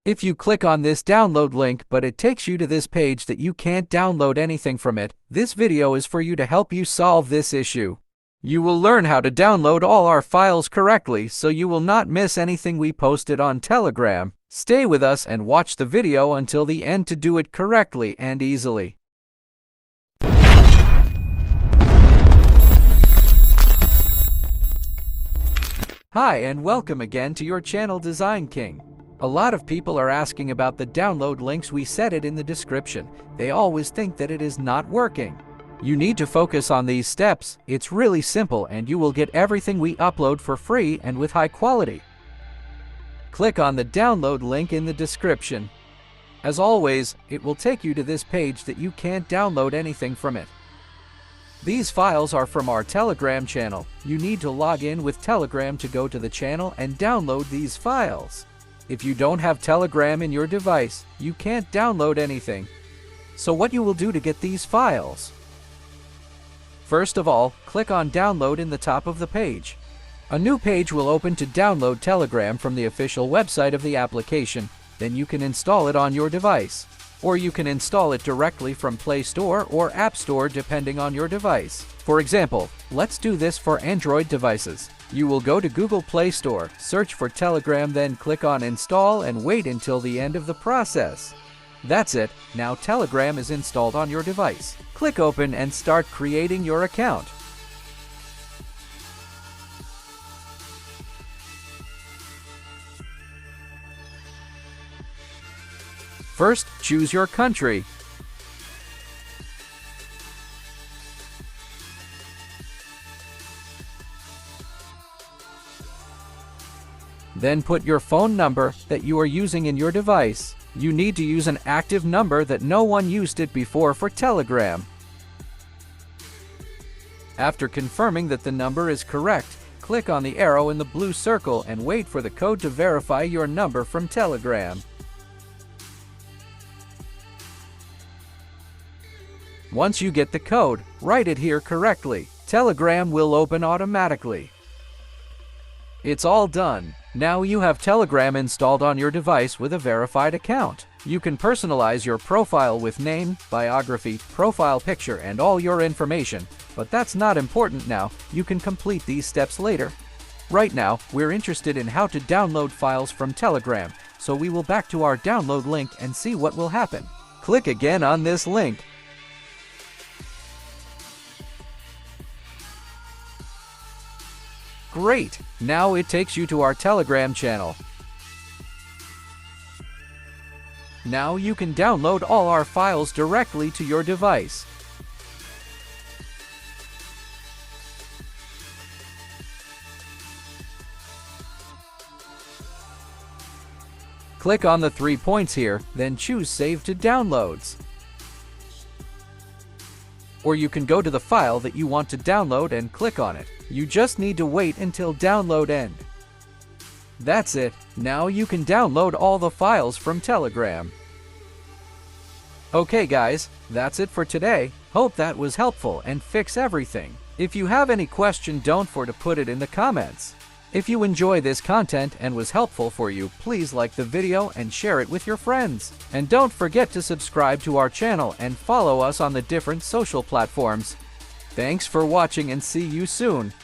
If you click on this download link but it takes you to this page that you can't download anything from it, this video is for you to help you solve this issue. You will learn how to download all our files correctly so you will not miss anything we posted on Telegram. Stay with us and watch the video until the end to do it correctly and easily. Hi and welcome again to your channel Design King. A lot of people are asking about the download links. We said it in the description. They always think that it is not working. You need to focus on these steps. It's really simple and you will get everything we upload for free and with high quality. Click on the download link in the description. As always, it will take you to this page that you can't download anything from it. These files are from our Telegram channel. You need to log in with Telegram to go to the channel and download these files. If you don't have Telegram in your device, you can't download anything. So what you will do to get these files? First of all, click on Download in the top of the page. A new page will open to download Telegram from the official website of the application. Then you can install it on your device. Or you can install it directly from Play Store or App Store depending on your device. For example, let's do this for Android devices. You will go to Google Play Store, search for Telegram, then click on Install and wait until the end of the process. That's it. Now Telegram is installed on your device. Click Open and start creating your account. First, choose your country. Then put your phone number that you are using in your device. You need to use an active number that no one used it before for Telegram. After confirming that the number is correct, click on the arrow in the blue circle and wait for the code to verify your number from Telegram. Once you get the code, write it here correctly. Telegram will open automatically. It's all done. Now you have Telegram installed on your device with a verified account. You can personalize your profile with name, biography, profile picture, and all your information, but that's not important now. You can complete these steps later. Right now, we're interested in how to download files from Telegram, so we will back to our download link and see what will happen. Click again on this link. Great! Now it takes you to our Telegram channel. Now you can download all our files directly to your device. Click on the 3 points here, then choose Save to Downloads. Or you can go to the file that you want to download and click on it. You just need to wait until download end. That's it. Now you can download all the files from Telegram. Okay guys, that's it for today. Hope that was helpful and fix everything. If you have any question, don't forget to put it in the comments. If you enjoy this content and was helpful for you, please like the video and share it with your friends. And don't forget to subscribe to our channel and follow us on the different social platforms. Thanks for watching and see you soon.